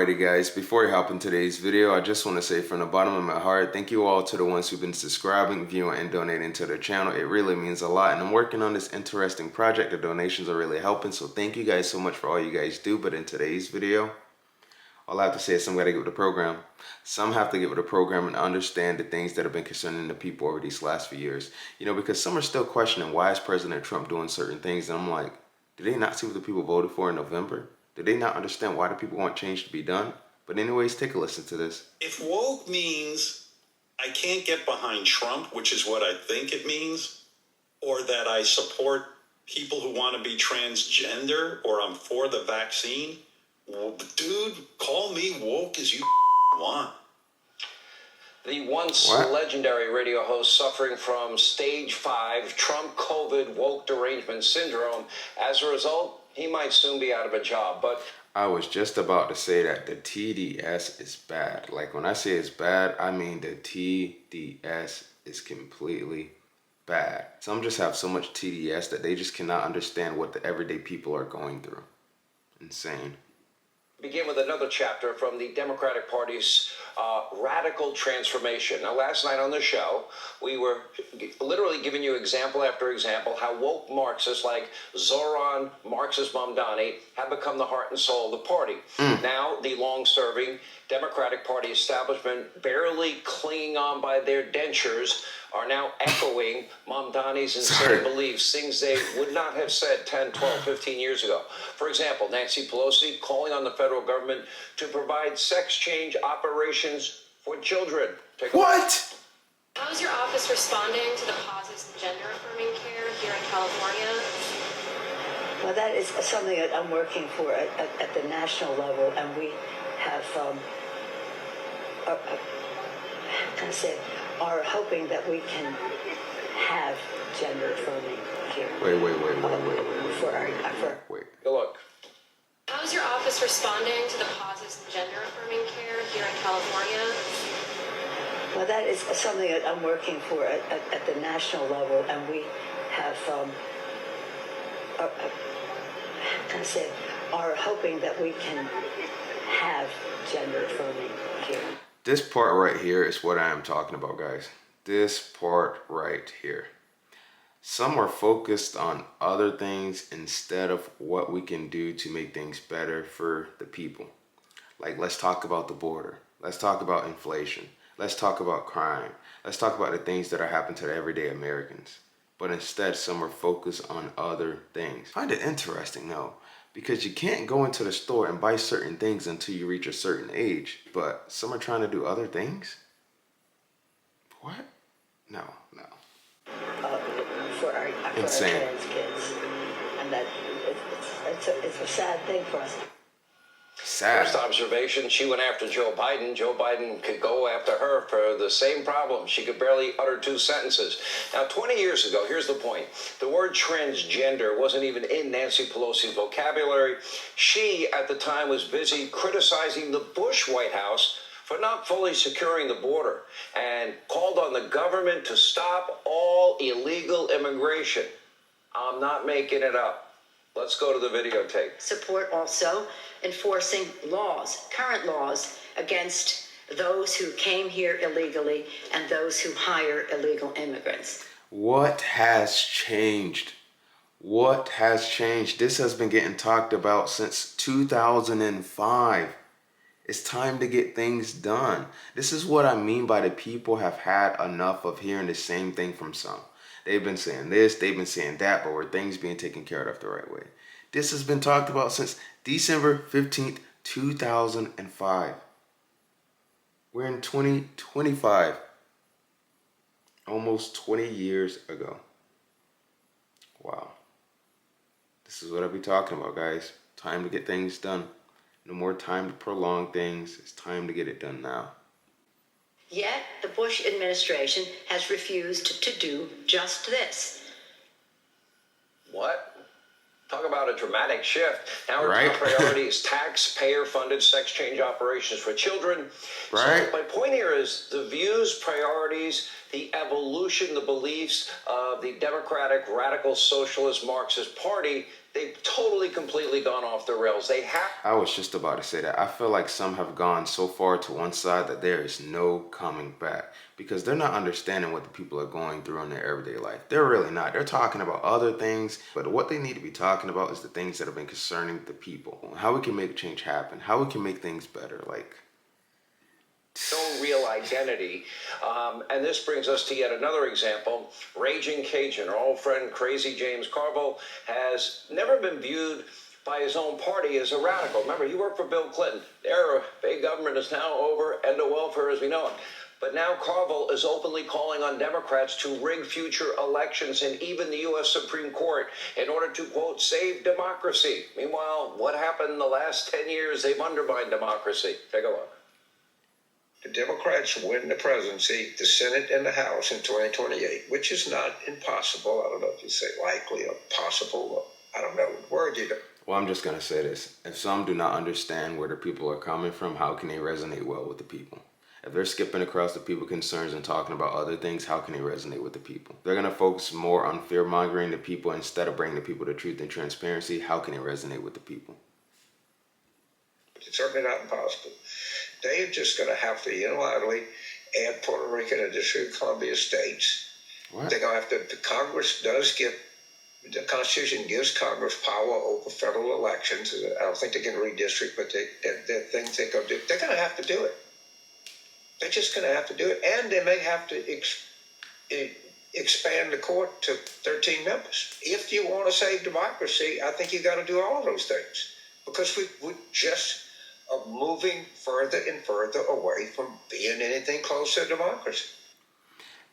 Alrighty guys, before I hop in today's video, I just want to say from the bottom of my heart, thank you all to the ones who've been subscribing, viewing, and donating to the channel. It really means a lot, and I'm working on this interesting project. The donations are really helping, so thank you guys so much for all you guys do. But in today's video, all I have to say is some gotta get with the program. Some have to get with the program and understand the things that have been concerning the people over these last few years. You know, because some are still questioning why is President Trump doing certain things, and I'm like, did they not see what the people voted for in November? Did they not understand why the people want change to be done? But anyways, take a listen to this. If woke means I can't get behind Trump, which is what I think it means, or that I support people who want to be transgender, or I'm for the vaccine, well, dude, call me woke as you want. The once legendary radio host suffering from stage 5 Trump COVID woke derangement syndrome. As a result, he might soon be out of a job. But I was just about to say that the TDS is bad. Like when I say it's bad, I mean the TDS is completely bad. Some just have so much TDS that they just cannot understand what the everyday people are going through. Insane. Begin with another chapter from the Democratic Party's radical transformation. Now, last night on the show, we were literally giving you example after example how woke Marxists like Zoran Marxist Mamdani have become the heart and soul of the party. Now, the long-serving Democratic Party establishment, barely clinging on by their dentures, are now echoing Mamdani's insane beliefs, things they would not have said 10, 12, 15 years ago. For example, Nancy Pelosi calling on the federal government to provide sex change operations for children. What? How is your office responding to the pauses in gender-affirming care here in California? Well, that is something that I'm working for at the national level, and we have, are hoping that we can have gender-affirming care. Wait. Look. How is your office responding to the pauses in gender-affirming care here in California? Well, that is something that I'm working for at the national level, and we have, are hoping that we can have gender-affirming care. This part right here is what I am talking about, guys. This part right here. Some are focused on other things instead of what we can do to make things better for the people. Like, let's talk about the border. Let's talk about inflation. Let's talk about crime. Let's talk about the things that are happening to the everyday Americans. But instead, some are focused on other things. I find it interesting, though, because you can't go into the store and buy certain things until you reach a certain age. But some are trying to do other things? What? No. For our trans kids, and that it's a sad thing for us. Sad. First observation, she went after Joe Biden. Joe Biden could go after her for the same problem. She could barely utter 2 sentences. Now, 20 years ago, here's the point. The word transgender wasn't even in Nancy Pelosi's vocabulary. She, at the time, was busy criticizing the Bush White House for not fully securing the border and called on the government to stop all illegal immigration. I'm not making it up. Let's go to the videotape. Support also enforcing laws, current laws, against those who came here illegally and those who hire illegal immigrants. What has changed? What has changed? This has been getting talked about since 2005. It's time to get things done. This is what I mean by the people have had enough of hearing the same thing from some. They've been saying this, they've been saying that, but were things being taken care of the right way? This has been talked about since December 15th, 2005. We're in 2025. Almost 20 years ago. Wow. This is what I'll be talking about, guys. Time to get things done. No more time to prolong things. It's time to get it done now. Yet, the Bush administration has refused to do just this. What? Talk about a dramatic shift. Now our top priority is taxpayer-funded sex change operations for children. Right. So my point here is the views, priorities, the evolution, the beliefs of the Democratic Radical Socialist Marxist Party, they've totally, completely gone off the rails. They have. I was just about to say that. I feel like some have gone so far to one side that there is no coming back because they're not understanding what the people are going through in their everyday life. They're really not. They're talking about other things, but what they need to be talking about is the things that have been concerning the people. How we can make change happen, how we can make things better. Like, no real identity. And this brings us to yet another example. Raging Cajun, our old friend Crazy James Carville, has never been viewed by his own party as a radical. Remember, he worked for Bill Clinton. Their big government is now over, end of welfare as we know it. But now Carville is openly calling on Democrats to rig future elections and even the U.S. Supreme Court in order to, quote, save democracy. Meanwhile, what happened in the last 10 years? They've undermined democracy. Take a look. The Democrats win the presidency, the Senate, and the House in 2028, which is not impossible. I don't know if you say likely or possible. I don't know what word you do. well, I'm just going to say this. If some do not understand where the people are coming from, how can they resonate well with the people? If they're skipping across the people's concerns and talking about other things, how can they resonate with the people? They're going to focus more on fear-mongering the people instead of bringing the people to truth and transparency. How can they resonate with the people? It's certainly not impossible. They are just going to have to unilaterally add Puerto Rico and the District of Columbia states. What? They're going to have to, the Congress does give, the Constitution gives Congress power over federal elections. I don't think they can redistrict, but they're things they go do. They're going to have to do it. They're just going to have to do it. And they may have to expand the court to 13 members. If you want to save democracy, I think you got to do all of those things. Because we just are moving further and further away from being anything close to democracy.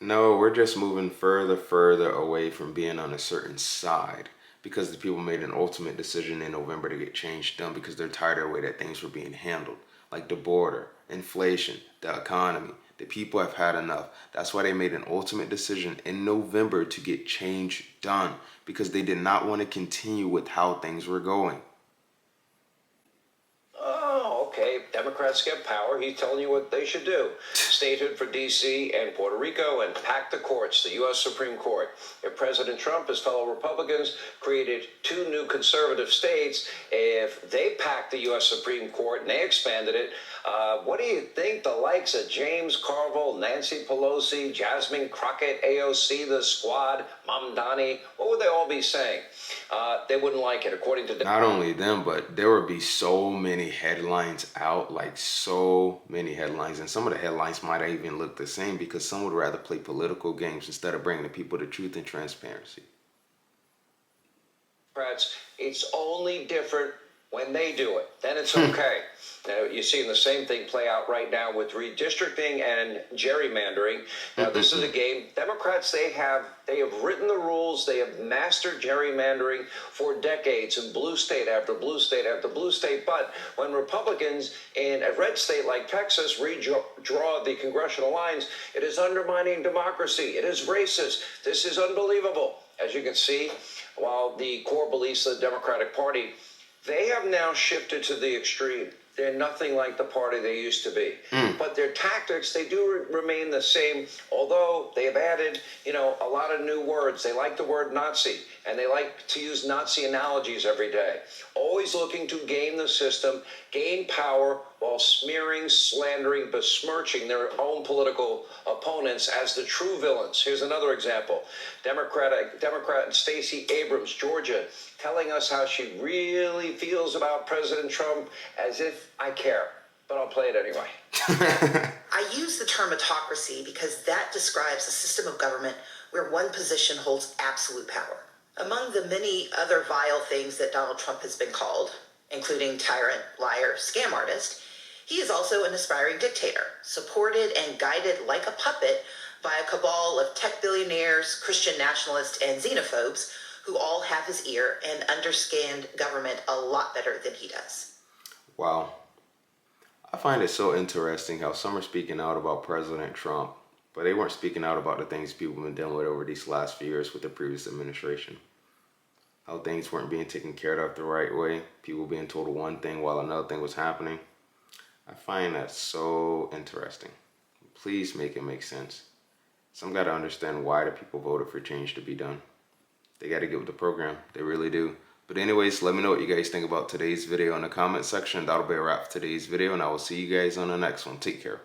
No, we're just moving further away from being on a certain side because the people made an ultimate decision in November to get change done because they're tired of the way that things were being handled. Like the border, inflation, the economy. The people have had enough. That's why they made an ultimate decision in November to get change done because they did not want to continue with how things were going. Oh, okay. Democrats get power. He's telling you what they should do. Statehood for D.C. and Puerto Rico and pack the courts, the U.S. Supreme Court. If President Trump, his fellow Republicans, created 2 new conservative states, if they packed the U.S. Supreme Court and they expanded it, what do you think the likes of James Carville, Nancy Pelosi, Jasmine Crockett, AOC, the Squad, Mamdani, what would they all be saying? They wouldn't like it, according to... Not only them, but there would be so many headlines out, like so many headlines. And some of the headlines might even look the same because some would rather play political games instead of bringing the people to truth and transparency. It's only different when they do it. Then it's okay. Now, you're seeing the same thing play out right now with redistricting and gerrymandering. Now, this is a game. Democrats, they have written the rules. They have mastered gerrymandering for decades in blue state after blue state after blue state. But when Republicans in a red state like Texas redraw the congressional lines, it is undermining democracy. It is racist. This is unbelievable. As you can see, while the core beliefs of the Democratic Party, they have now shifted to the extreme. They're nothing like the party they used to be. But their tactics, they do remain the same, although they have added, a lot of new words. They like the word Nazi, and they like to use Nazi analogies every day. Always looking to game the system, gain power, while smearing, slandering, besmirching their own political opponents as the true villains. Here's another example. Democrat Stacey Abrams, Georgia, telling us how she really feels about President Trump, as if I care. But I'll play it anyway. I use the term autocracy because that describes a system of government where one position holds absolute power. Among the many other vile things that Donald Trump has been called, including tyrant, liar, scam artist, he is also an aspiring dictator, supported and guided like a puppet by a cabal of tech billionaires, Christian nationalists, and xenophobes who all have his ear and understand government a lot better than he does. Wow. I find it so interesting how some are speaking out about President Trump, but they weren't speaking out about the things people have been dealing with over these last few years with the previous administration. How things weren't being taken care of the right way, people being told one thing while another thing was happening. I find that so interesting. Please make it make sense. Some got to understand why the people voted for change to be done. They got to get with the program. They really do. But anyways, let me know what you guys think about today's video in the comment section. That'll be a wrap for today's video, and I will see you guys on the next one. Take care.